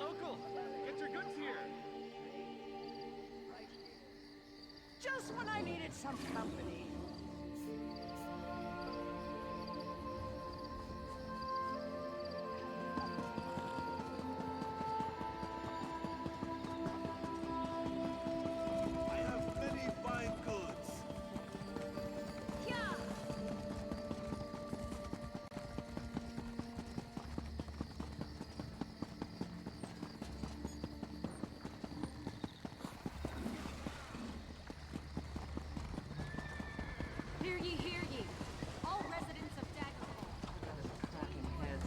local. Get your goods here. Just when I needed some company. I have many fine goods. Hear ye, hear ye. All residents of Daggerfall. Cracking heads.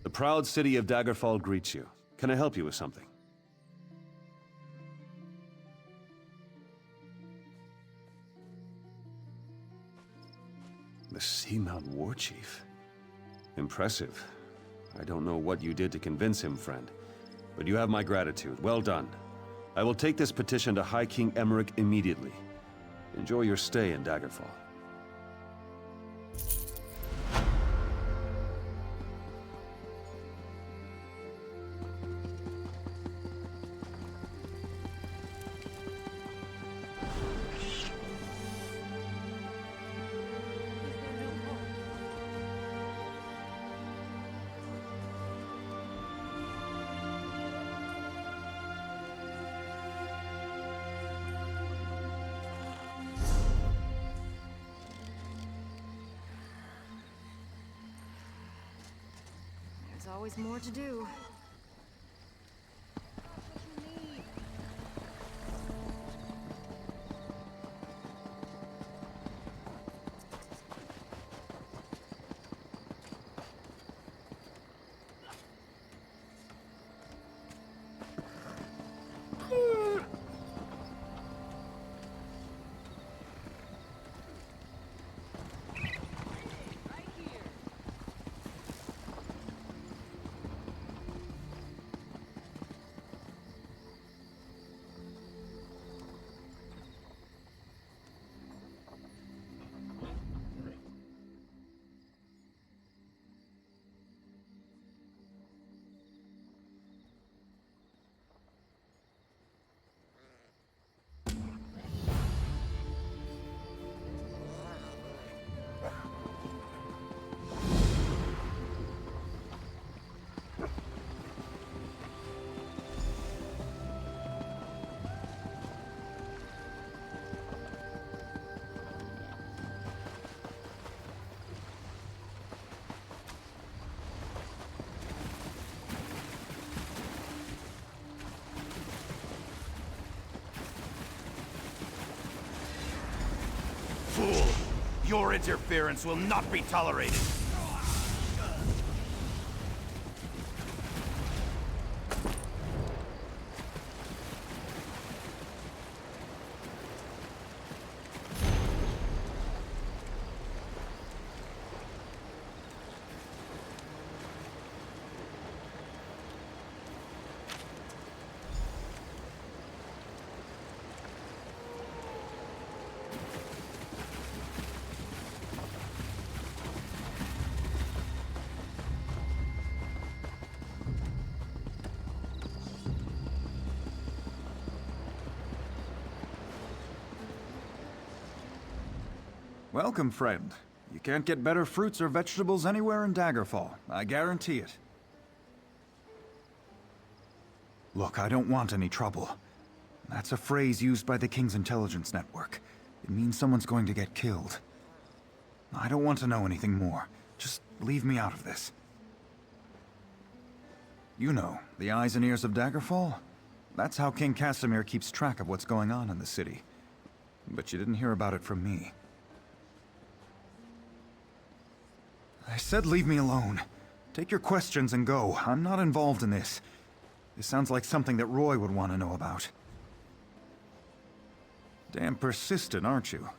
The proud city of Daggerfall greets you. Can I help you with something? The Seamount War Chief. Impressive. I don't know what you did to convince him, friend, but you have my gratitude. Well done. I will take this petition to High King Emmerich immediately. Enjoy your stay in Daggerfall. There's always more to do. Fool! Your interference will not be tolerated! Welcome, friend. You can't get better fruits or vegetables anywhere in Daggerfall. I guarantee it. Look, I don't want any trouble. That's a phrase used by the King's intelligence network. It means someone's going to get killed. I don't want to know anything more. Just leave me out of this. You know, the eyes and ears of Daggerfall? That's how King Casimir keeps track of what's going on in the city. But you didn't hear about it from me. I said leave me alone. Take your questions and go. I'm not involved in this. This sounds like something that Roy would want to know about. Damn persistent, aren't you?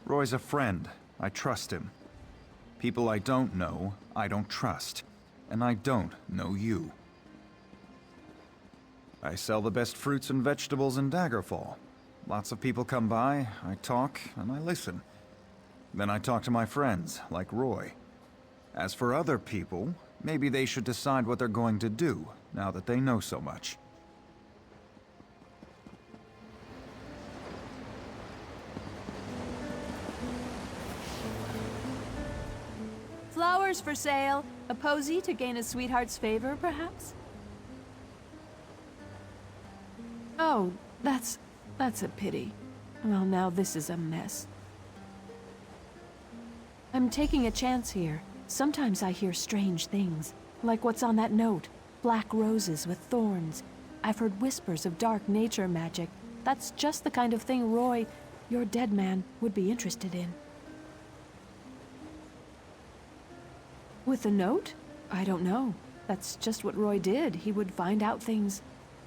Roy's a friend. I trust him. People I don't know, I don't trust. And I don't know you. I sell the best fruits and vegetables in Daggerfall. Lots of people come by, I talk, and I listen. Then I talk to my friends, like Roy. As for other people, maybe they should decide what they're going to do, now that they know so much. Flowers for sale. A posy to gain a sweetheart's favor, perhaps? Oh, that's a pity. Well, now this is a mess. I'm taking a chance here. Sometimes I hear strange things, like what's on that note. Black roses with thorns. I've heard whispers of dark nature magic. That's just the kind of thing Roy, your dead man, would be interested in. With the note? I don't know. That's just what Roy did. He would find out things.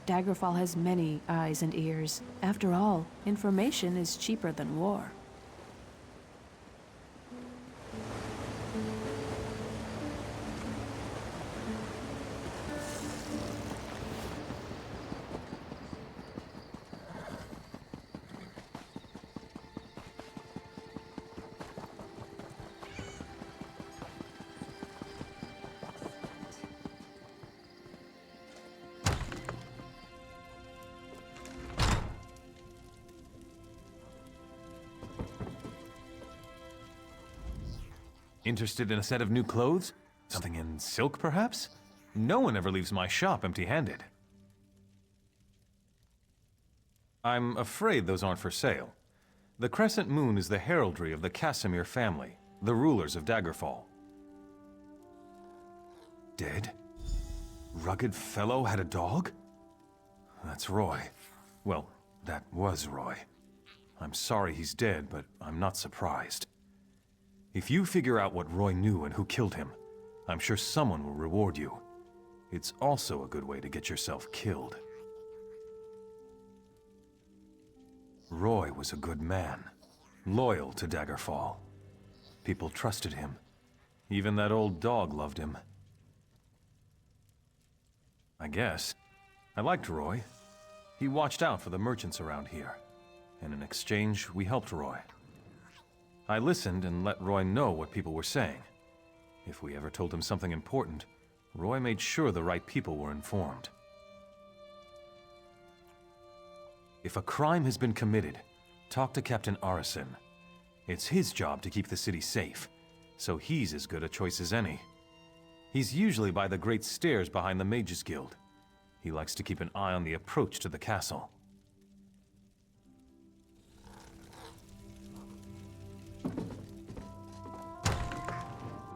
Daggerfall has many eyes and ears. After all, information is cheaper than war. Interested in a set of new clothes? Something in silk, perhaps? No one ever leaves my shop empty-handed. I'm afraid those aren't for sale. The Crescent Moon is the heraldry of the Casimir family, the rulers of Daggerfall. Dead? Rugged fellow had a dog? That's Roy. Well, that was Roy. I'm sorry he's dead, but I'm not surprised. If you figure out what Roy knew and who killed him, I'm sure someone will reward you. It's also a good way to get yourself killed. Roy was a good man, loyal to Daggerfall. People trusted him. Even that old dog loved him. I guess. I liked Roy. He watched out for the merchants around here. And in exchange, we helped Roy. I listened and let Roy know what people were saying. If we ever told him something important, Roy made sure the right people were informed. If a crime has been committed, talk to Captain Arison. It's his job to keep the city safe, so he's as good a choice as any. He's usually by the great stairs behind the Mages Guild. He likes to keep an eye on the approach to the castle.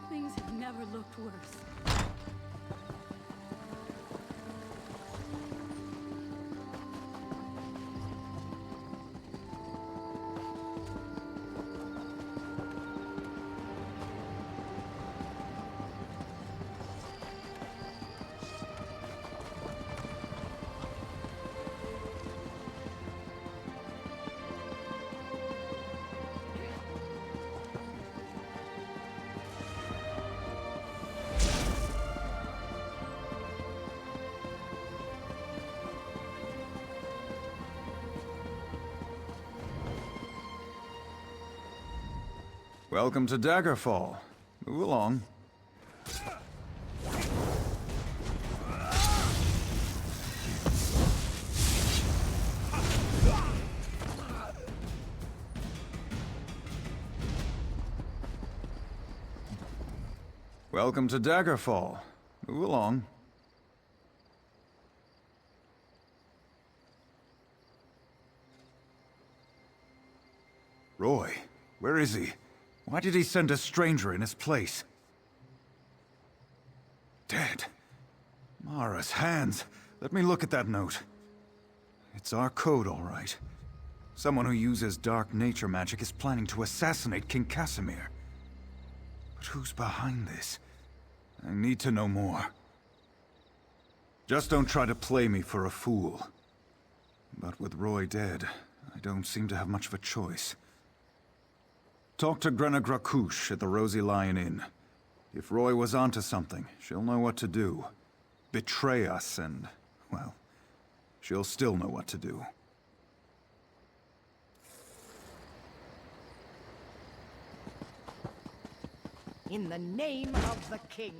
Things have never looked worse. Welcome to Daggerfall. Move along. Welcome to Daggerfall. Move along. Roy, where is he? Why did he send a stranger in his place? Dead. Mara's hands. Let me look at that note. It's our code, all right. Someone who uses dark nature magic is planning to assassinate King Casimir. But who's behind this? I need to know more. Just don't try to play me for a fool. But with Roy dead, I don't seem to have much of a choice. Talk to Glenumbra at the Rosy Lion Inn. If Roy was onto something, she'll know what to do. Betray us and, well, she'll still know what to do. In the name of the king.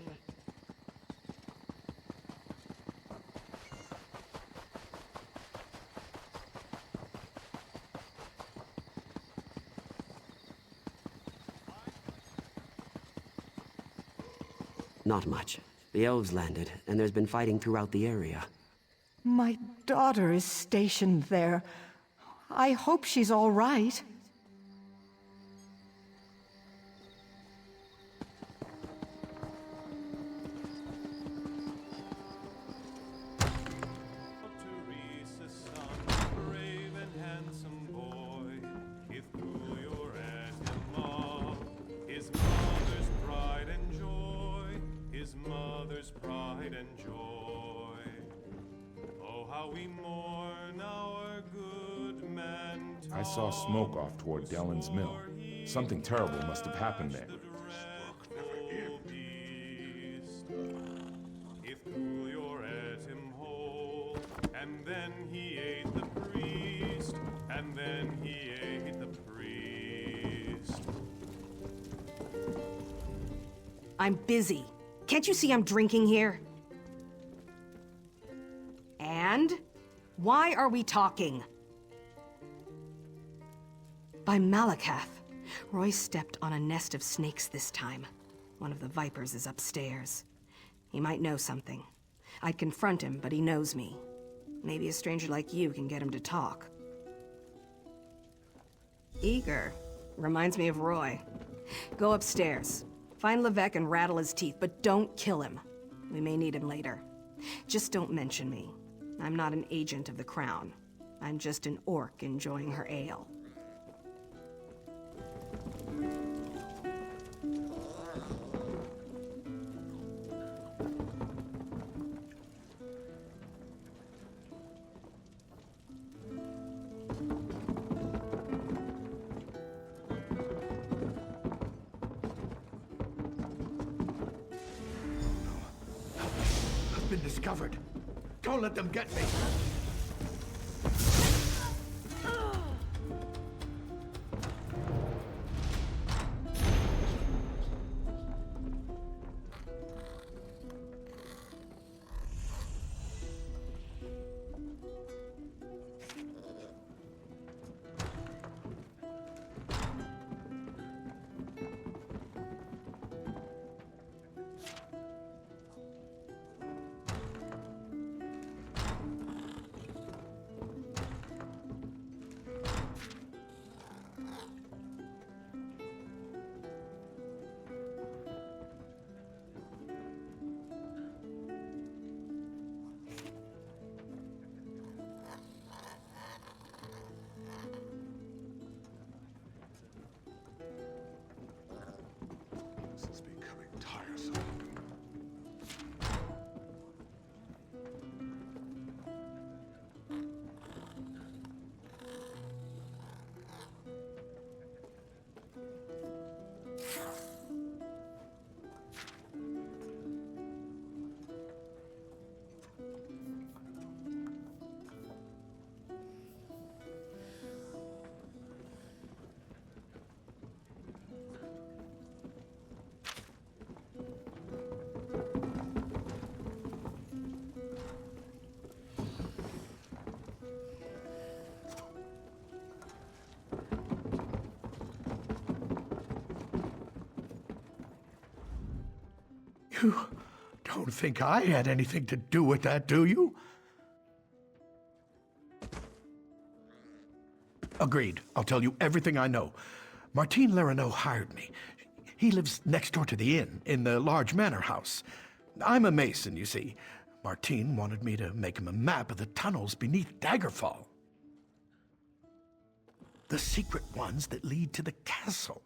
Not much. The elves landed, and there's been fighting throughout the area. My daughter is stationed there. I hope she's all right. I saw smoke off toward Dellen's mill. Something terrible must have happened there. And then he ate the priest, and then he ate the priest. I'm busy. Can't you see I'm drinking here? And? Why are we talking? By Malakath. Roy stepped on a nest of snakes this time. One of the vipers is upstairs. He might know something. I'd confront him, but he knows me. Maybe a stranger like you can get him to talk. Eager. Reminds me of Roy. Go upstairs. Find Levesque and rattle his teeth, but don't kill him. We may need him later. Just don't mention me. I'm not an agent of the Crown. I'm just an orc enjoying her ale. I've been discovered. Don't let them get me. You don't think I had anything to do with that, do you? Agreed. I'll tell you everything I know. Martin Lerineau hired me. He lives next door to the inn, in the large manor house. I'm a mason, you see. Martin wanted me to make him a map of the tunnels beneath Daggerfall. The secret ones that lead to the castle.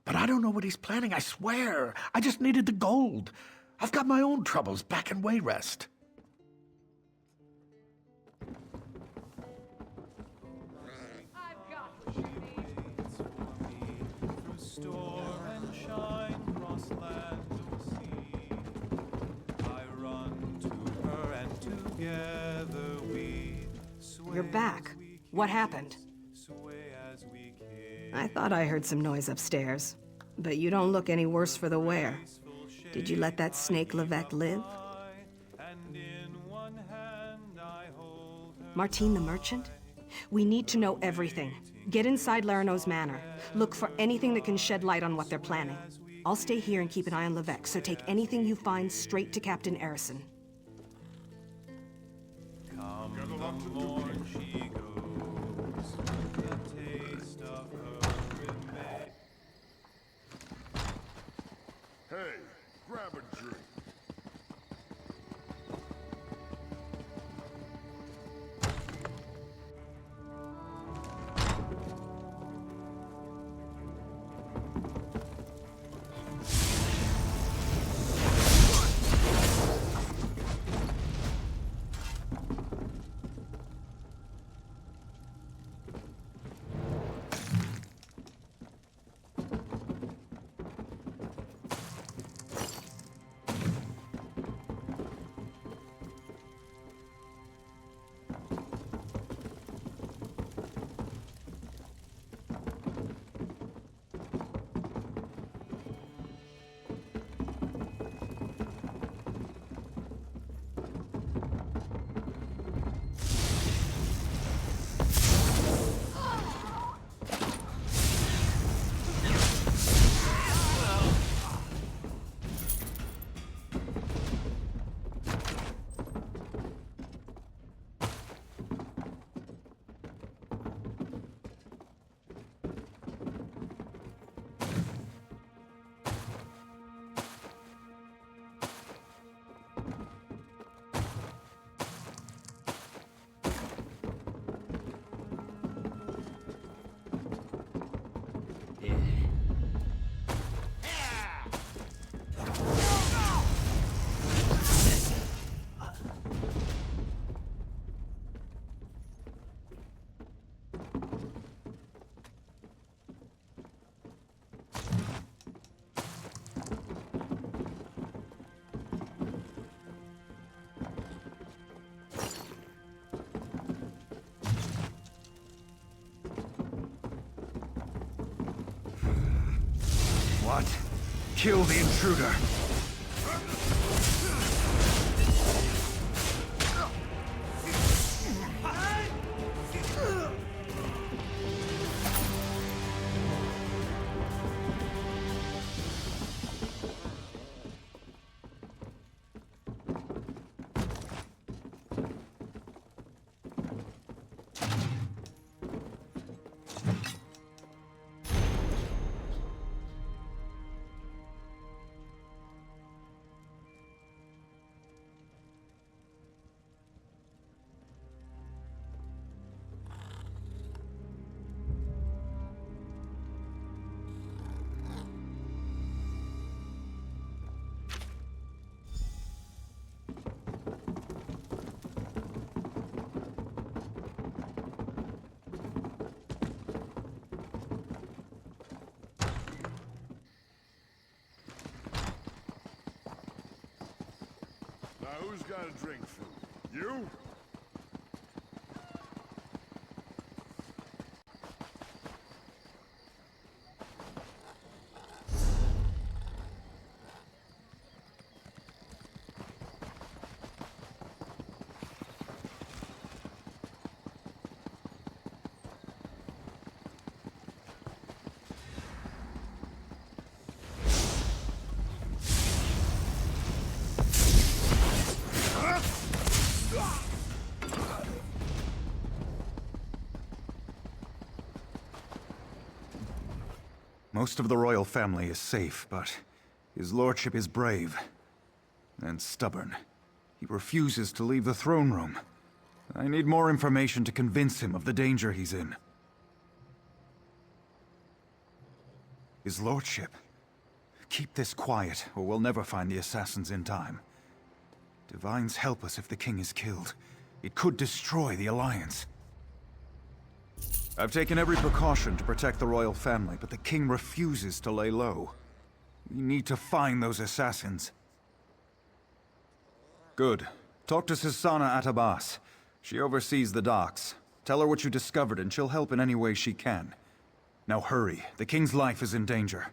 But I don't know what he's planning, I swear. I just needed the gold. I've got my own troubles back in Wayrest. I storm and shine across land or sea. I run to her and together we sway. You're back. What happened? Sway as we kiss. I thought I heard some noise upstairs, but you don't look any worse for the wear. Did you let that snake Levesque live? And in one hand I hold her. Martine the Merchant? We need to know everything. Get inside Larano's manor. Look for anything that can shed light on what they're planning. I'll stay here and keep an eye on Levesque, so take anything you find straight to Captain Erison. Come the morn she goes, the taste of her remains. Hey, grab a drink. What? Kill the intruder! Now who's got a drink for me? You? Most of the royal family is safe, but his lordship is brave and stubborn. He refuses to leave the throne room. I need more information to convince him of the danger he's in. His lordship. Keep this quiet, or we'll never find the assassins in time. Divines help us if the king is killed. It could destroy the Alliance. I've taken every precaution to protect the royal family, but the king refuses to lay low. We need to find those assassins. Good. Talk to Sisana Atabas. She oversees the docks. Tell her what you discovered and she'll help in any way she can. Now hurry. The king's life is in danger.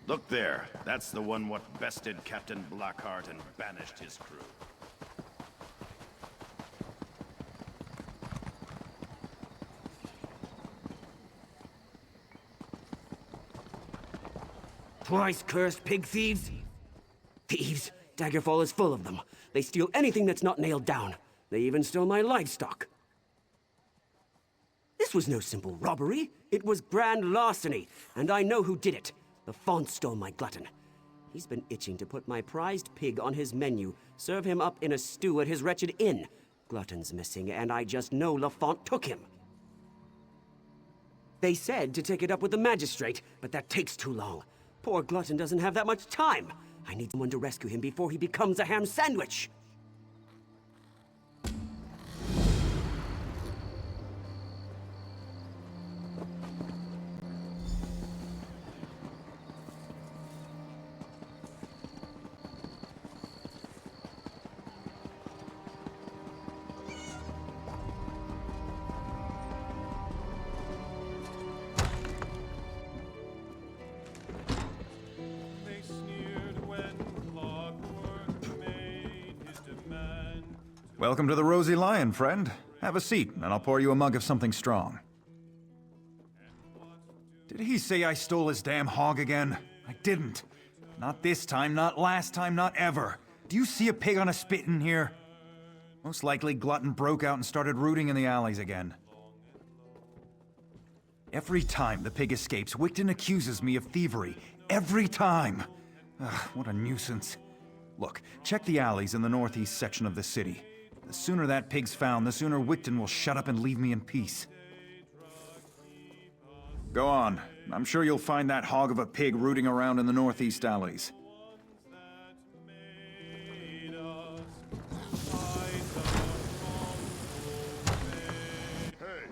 Look there. That's the one what bested Captain Blackheart and banished his crew. Twice-cursed pig thieves? Thieves? Daggerfall is full of them. They steal anything that's not nailed down. They even stole my livestock. This was no simple robbery. It was grand larceny, and I know who did it. The Font stole my glutton. He's been itching to put my prized pig on his menu, serve him up in a stew at his wretched inn. Glutton's missing, and I just know Lafont took him. They said to take it up with the magistrate, but that takes too long. Poor Glutton doesn't have that much time. I need someone to rescue him before he becomes a ham sandwich. Welcome to the Rosy Lion, friend. Have a seat, and I'll pour you a mug of something strong. Did he say I stole his damn hog again? I didn't. Not this time, not last time, not ever. Do you see a pig on a spit in here? Most likely Glutton broke out and started rooting in the alleys again. Every time the pig escapes, Wigton accuses me of thievery. Every time! Ugh, what a nuisance. Look, check the alleys in the northeast section of the city. The sooner that pig's found, the sooner Wigton will shut up and leave me in peace. Go on. I'm sure you'll find that hog of a pig rooting around in the northeast alleys. Hey,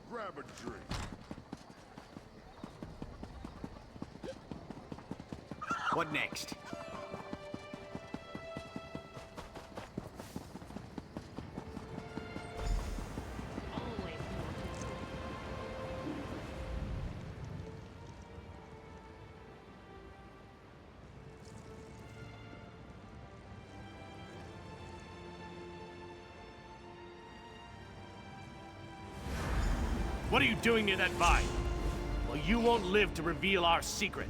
grab a drink. What next? What are you doing near that vine? Well, you won't live to reveal our secret.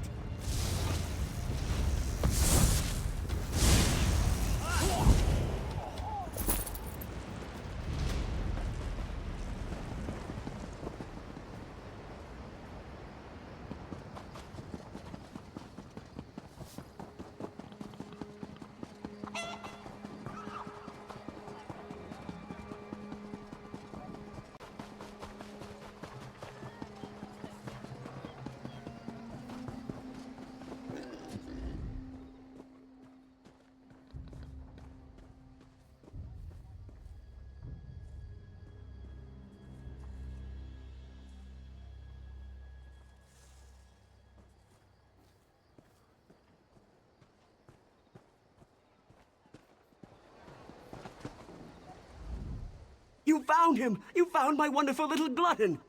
You found him! You found my wonderful little glutton!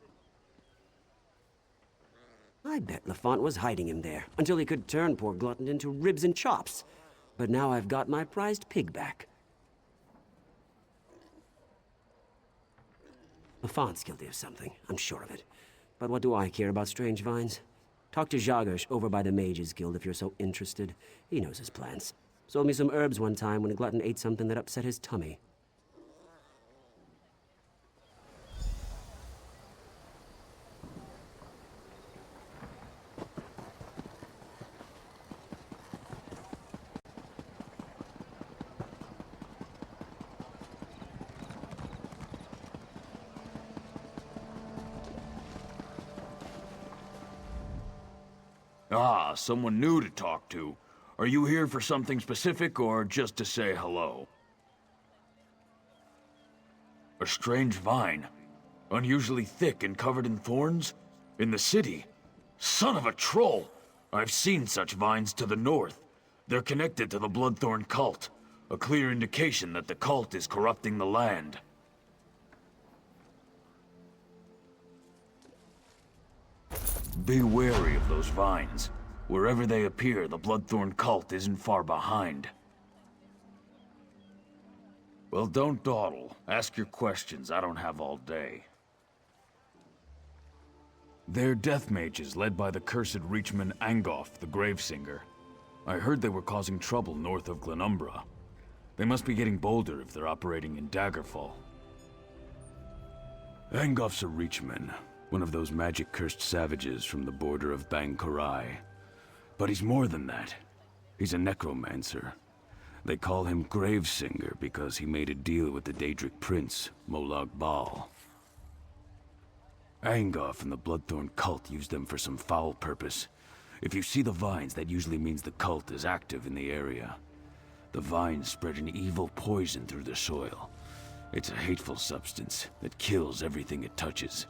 I bet Lafont was hiding him there, until he could turn poor Glutton into ribs and chops. But now I've got my prized pig back. Lafont's guilty of something, I'm sure of it. But what do I care about strange vines? Talk to Jagersh over by the Mages Guild if you're so interested. He knows his plans. Sold me some herbs one time when Glutton ate something that upset his tummy. Ah, someone new to talk to. Are you here for something specific or just to say hello? A strange vine. Unusually thick and covered in thorns? In the city? Son of a troll! I've seen such vines to the north. They're connected to the Bloodthorn cult. A clear indication that the cult is corrupting the land. Be wary of those vines. Wherever they appear, the Bloodthorn cult isn't far behind. Well, don't dawdle. Ask your questions. I don't have all day. They're death mages led by the cursed Reachman Angoff, the Gravesinger. I heard they were causing trouble north of Glenumbra. They must be getting bolder if they're operating in Daggerfall. Angoff's a Reachman, one of those magic-cursed savages from the border of Bangkorai. But he's more than that. He's a necromancer. They call him Gravesinger because he made a deal with the Daedric prince, Molag Bal. Angoff and the Bloodthorn cult used them for some foul purpose. If you see the vines, that usually means the cult is active in the area. The vines spread an evil poison through the soil. It's a hateful substance that kills everything it touches.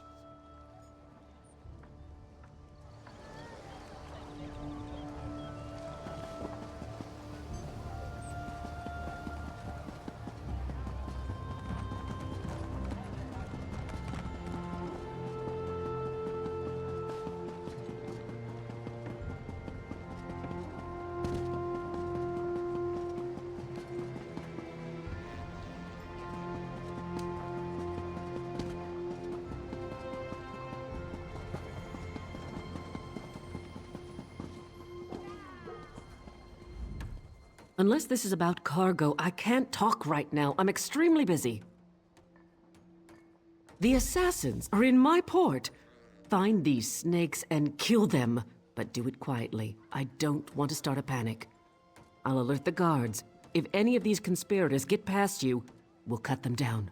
Unless this is about cargo, I can't talk right now. I'm extremely busy. The assassins are in my port. Find these snakes and kill them, but do it quietly. I don't want to start a panic. I'll alert the guards. If any of these conspirators get past you, we'll cut them down.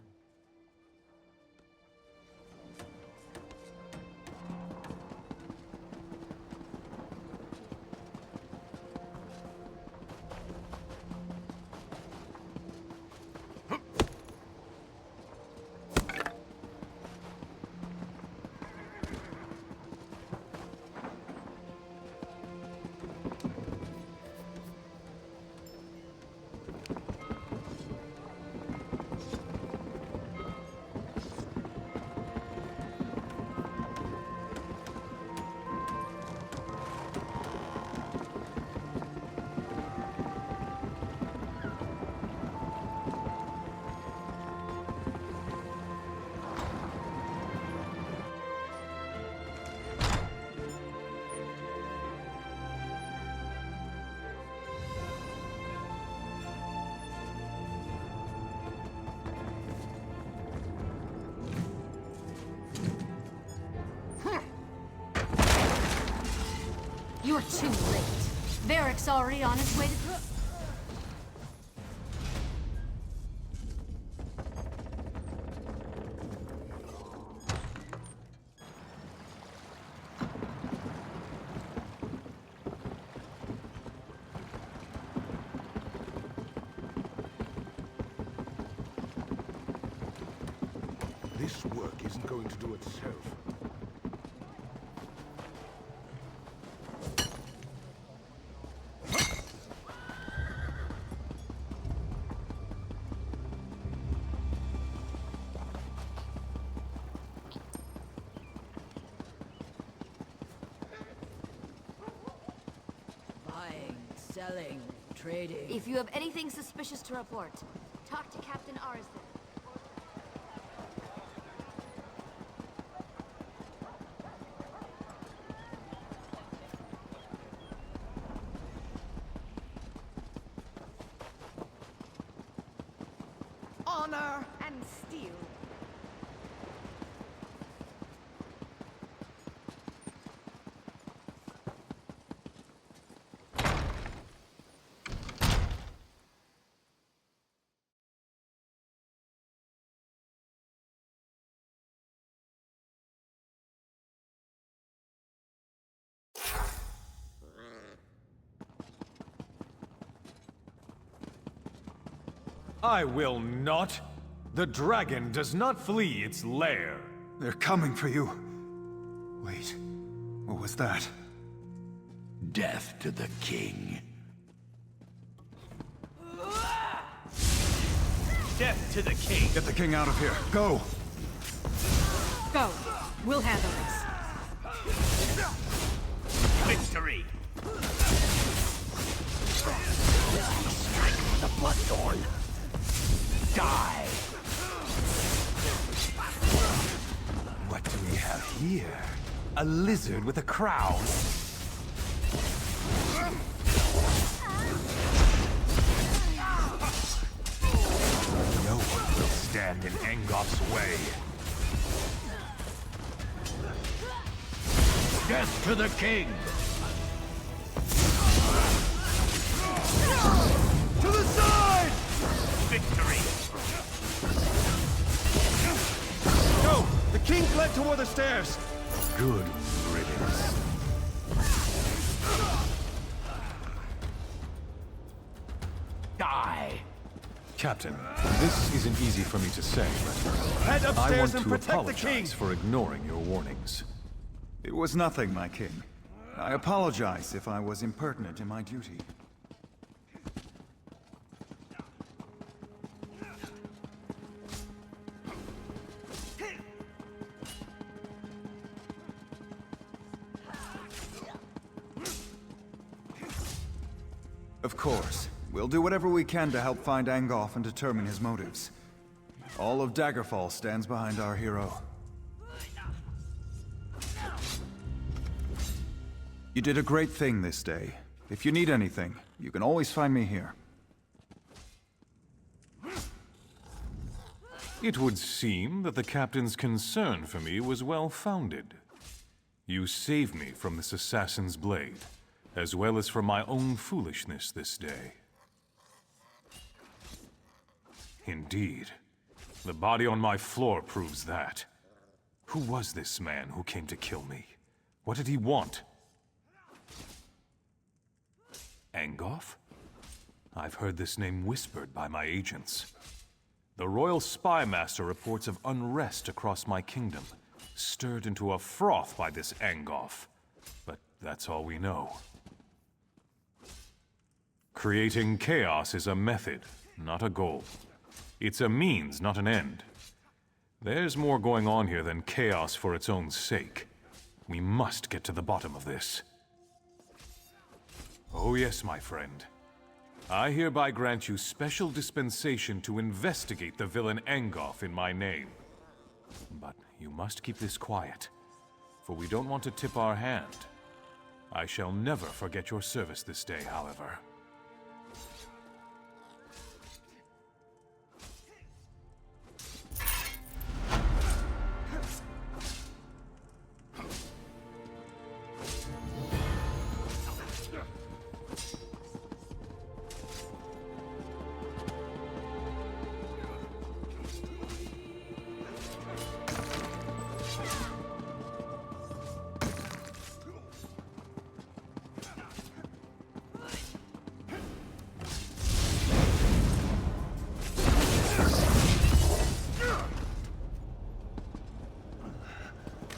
You're too late. Varric's already on his way to This work isn't going to do itself. selling, trading. If you have anything suspicious to report, talk to Captain Arsden. Honor and steel. I will not. The dragon does not flee its lair. They're coming for you. Wait, what was that? Death to the king. Death to the king! Get the king out of here. Go! Go. We'll handle this. Victory! Strike with the bloodthorn. Die! What do we have here? A lizard with a crown? No one will stand in Angof's way. Death to the king! To the side! Victory! No! The king fled toward the stairs! Good riddance. Die! Captain, this isn't easy for me to say, but Head I upstairs want and to protect the king! apologize for ignoring your warnings. It was nothing, my king. I apologize if I was impertinent in my duty. Of course. We'll do whatever we can to help find Angof and determine his motives. All of Daggerfall stands behind our hero. You did a great thing this day. If you need anything, you can always find me here. It would seem that the captain's concern for me was well-founded. You saved me from this assassin's blade, as well as from my own foolishness this day. Indeed. The body on my floor proves that. Who was this man who came to kill me? What did he want? Angof? I've heard this name whispered by my agents. The royal spy master reports of unrest across my kingdom, stirred into a froth by this Angof. But that's all we know. Creating chaos is a method, not a goal. It's a means, not an end. There's more going on here than chaos for its own sake. We must get to the bottom of this. Oh yes, my friend. I hereby grant you special dispensation to investigate the villain Angof in my name. But you must keep this quiet, for we don't want to tip our hand. I shall never forget your service this day, however.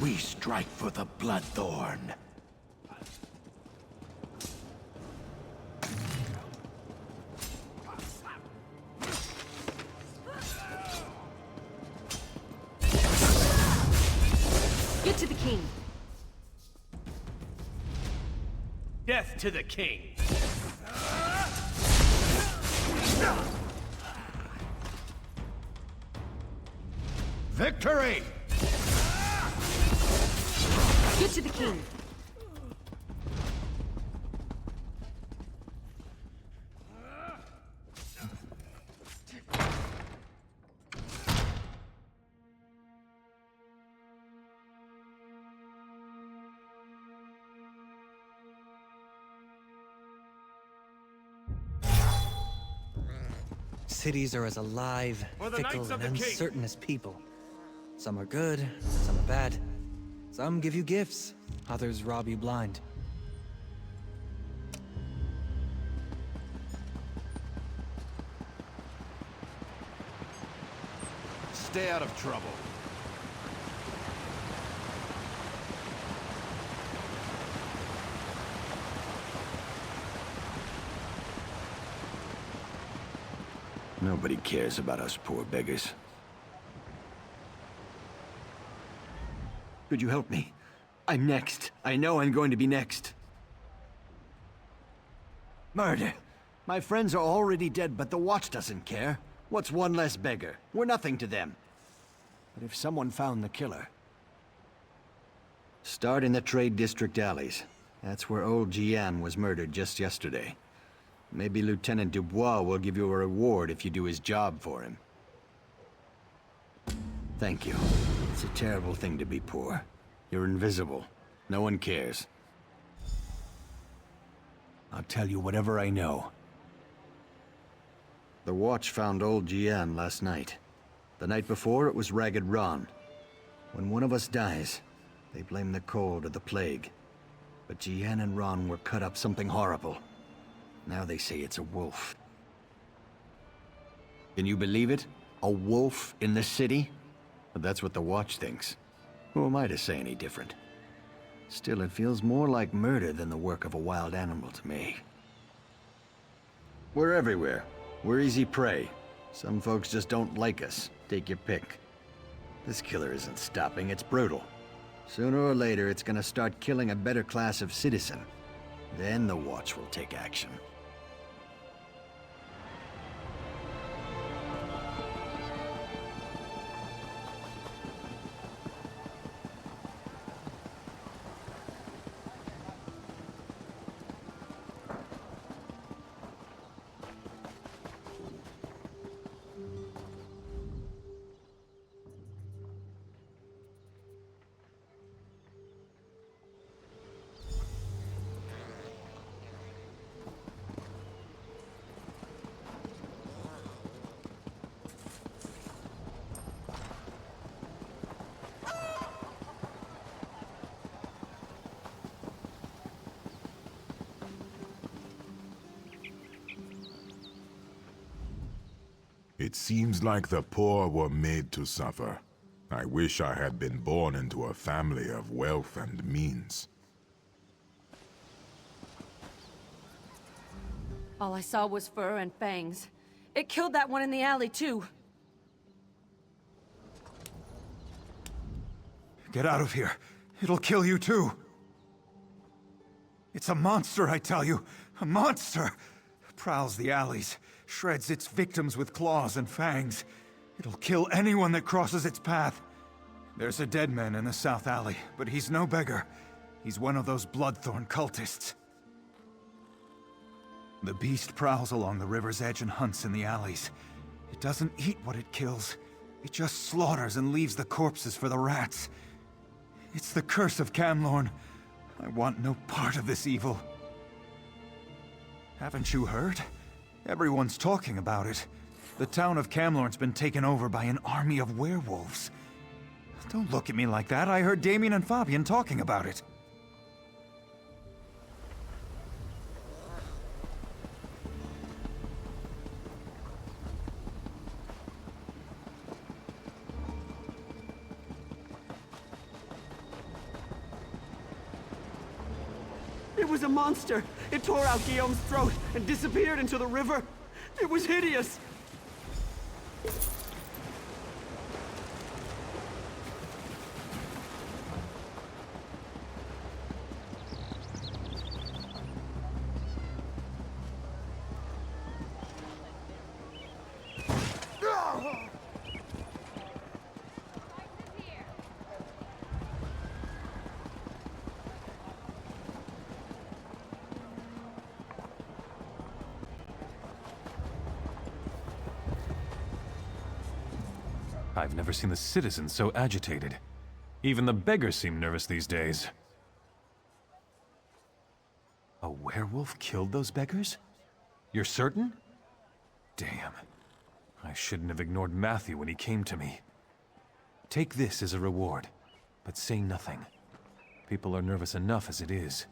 We strike for the bloodthorn. Get to the king. Death to the king! Victory! Get to the king. Cities are as alive, For the fickle, Knights of and the King. uncertain as people. Some are good, some are bad. Some give you gifts, others rob you blind. stay out of trouble. Nobody cares about us poor beggars. Could you help me? I'm next. I know I'm going to be next. Murder! My friends are already dead, but the Watch doesn't care. What's one less beggar? We're nothing to them. But if someone found the killer... Start in the Trade District alleys. That's where old Gian was murdered just yesterday. Maybe Lieutenant Dubois will give you a reward if you do his job for him. Thank you. It's a terrible thing to be poor. You're invisible. No one cares. I'll tell you whatever I know. The Watch found old Gian last night. The night before, it was Ragged Ron. When one of us dies, they blame the cold or the plague. But Gian and Ron were cut up something horrible. Now they say it's a wolf. Can you believe it? A wolf in the city? But that's what the Watch thinks. Who am I to say any different? Still, it feels more like murder than the work of a wild animal to me. We're everywhere. We're easy prey. Some folks just don't like us. Take your pick. This killer isn't stopping, it's brutal. Sooner or later, it's gonna start killing a better class of citizen. Then the Watch will take action. It seems like the poor were made to suffer. I wish I had been born into a family of wealth and means. All I saw was fur and fangs. It killed that one in the alley, too. Get out of here. It'll kill you too. It's a monster, I tell you. A monster! Prowls the alleys, shreds its victims with claws and fangs. It'll kill anyone that crosses its path. There's a dead man in the south alley, but he's no beggar. He's one of those Bloodthorn cultists. The beast prowls along the river's edge and hunts in the alleys. It doesn't eat what it kills. It just slaughters and leaves the corpses for the rats. It's the curse of Camlorn. I want no part of this evil. Haven't you heard? Everyone's talking about it. The town of Camlorn's been taken over by an army of werewolves. Don't look at me like that. I heard Damien and Fabian talking about it. It was a monster! It tore out Guillaume's throat and disappeared into the river! It was hideous! I've never seen the citizens so agitated. Even the beggars seem nervous these days. A werewolf killed those beggars? You're certain? Damn. I shouldn't have ignored Matthew when he came to me. Take this as a reward, but say nothing. People are nervous enough as it is.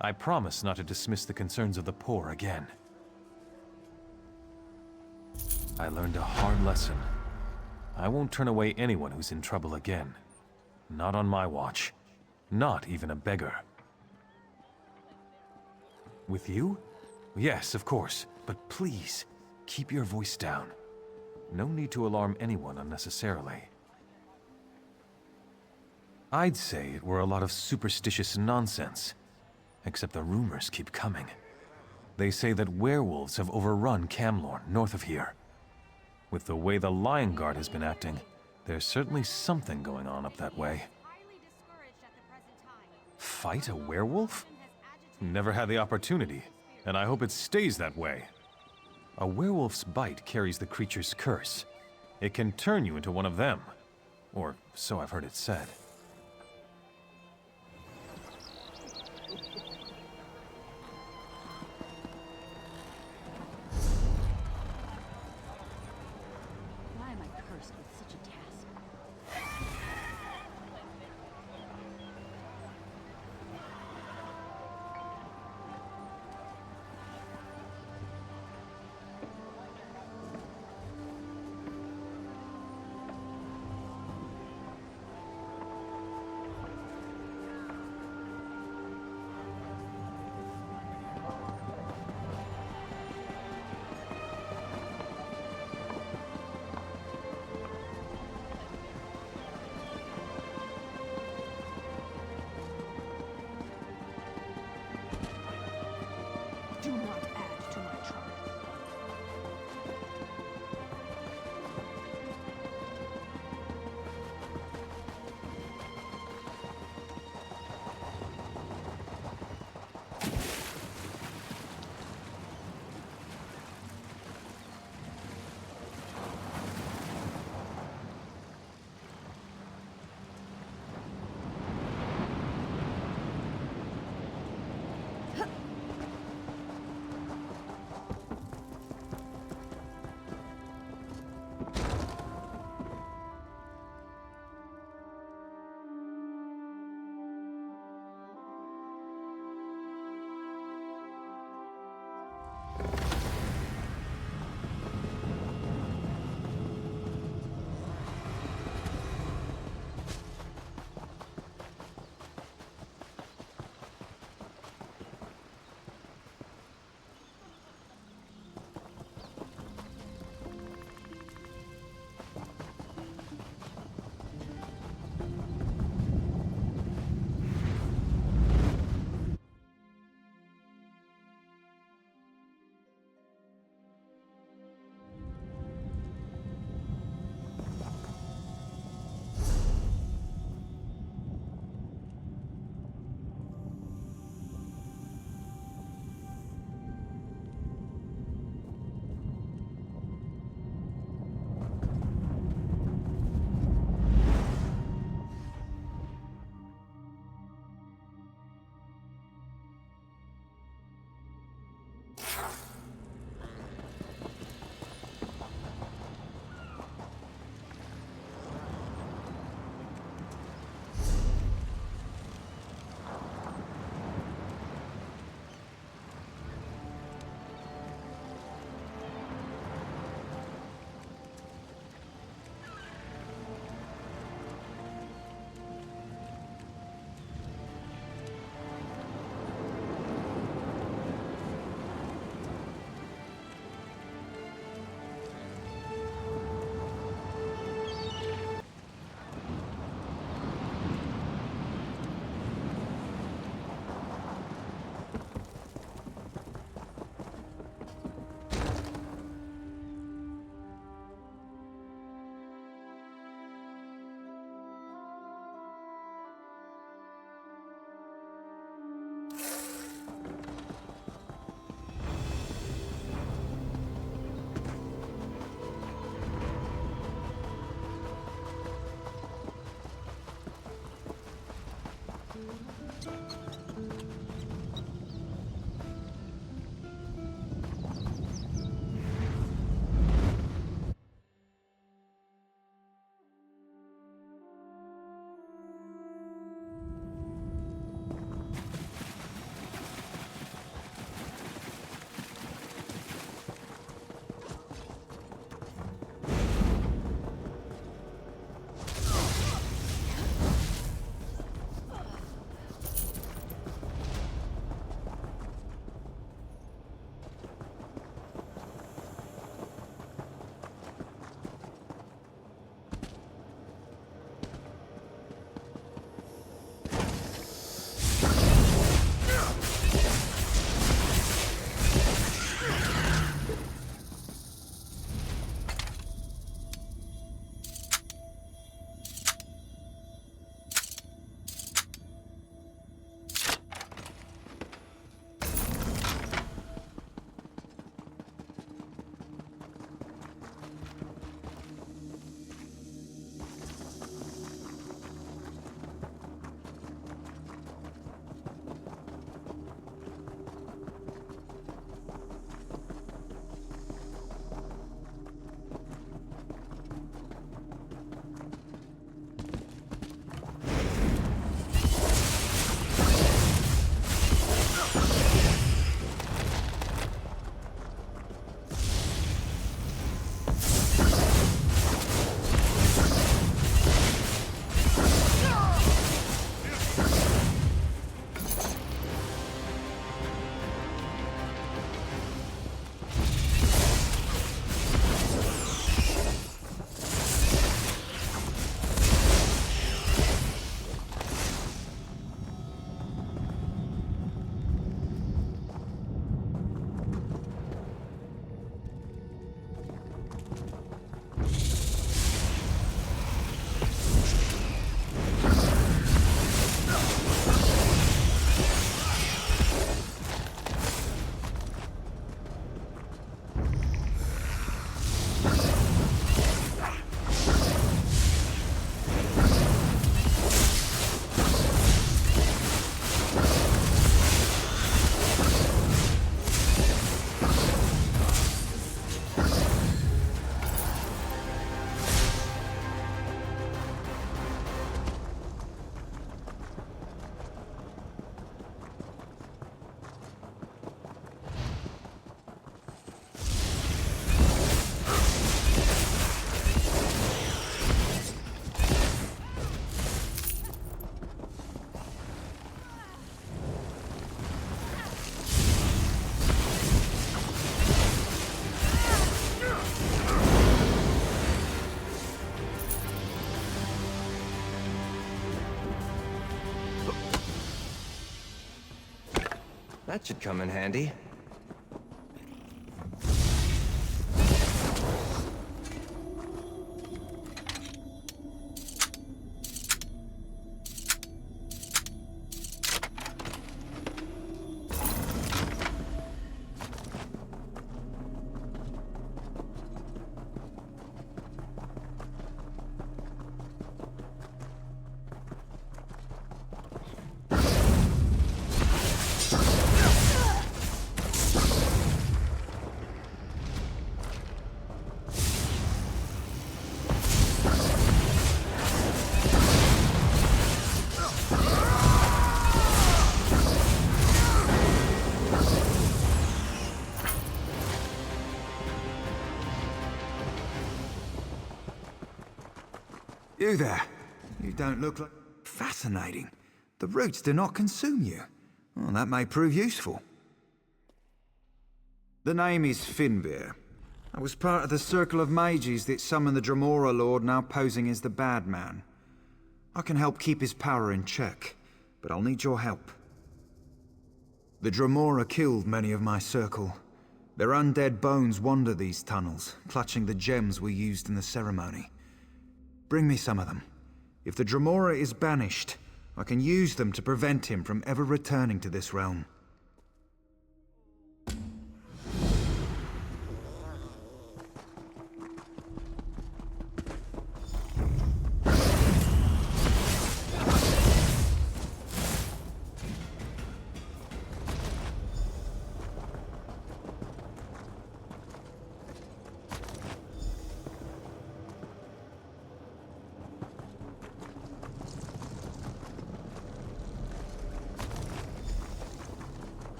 I promise not to dismiss the concerns of the poor again. I learned a hard lesson. I won't turn away anyone who's in trouble again. Not on my watch. Not even a beggar. With you? Yes, of course. But please, keep your voice down. No need to alarm anyone unnecessarily. I'd say it were a lot of superstitious nonsense. Except the rumors keep coming. They say that werewolves have overrun Camlorn, north of here. With the way the Lion Guard has been acting, there's certainly something going on up that way. Fight a werewolf? Never had the opportunity, and I hope it stays that way. A werewolf's bite carries the creature's curse. It can turn you into one of them. Or so I've heard it said. Why am I cursed with such a task? That should come in handy. You there. You don't look like... Fascinating. The roots do not consume you. Well, that may prove useful. The name is Finnveer. I was part of the circle of mages that summoned the Dremora Lord, now posing as the bad man. I can help keep his power in check, but I'll need your help. The Dremora killed many of my circle. Their undead bones wander these tunnels, clutching the gems we used in the ceremony. Bring me some of them. If the Dremora is banished, I can use them to prevent him from ever returning to this realm.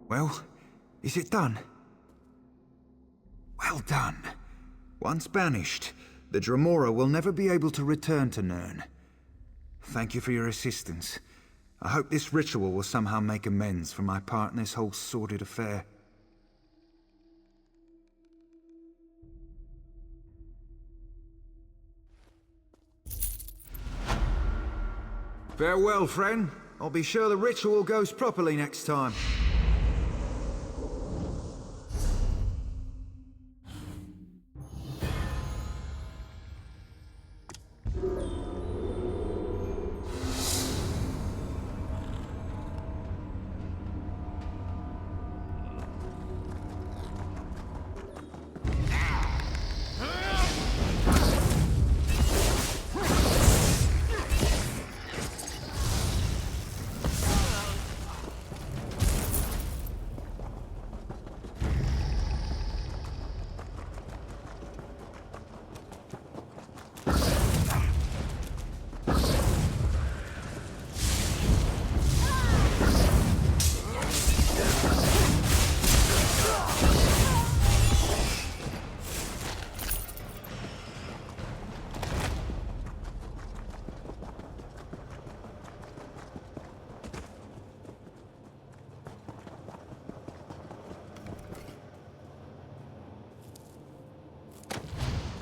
Well, is it done? Well done. Once banished, the Dremora will never be able to return to Nirn. Thank you for your assistance. I hope this ritual will somehow make amends for my part in this whole sordid affair. Farewell, friend. I'll be sure the ritual goes properly next time.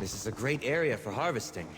This is a great area for harvesting.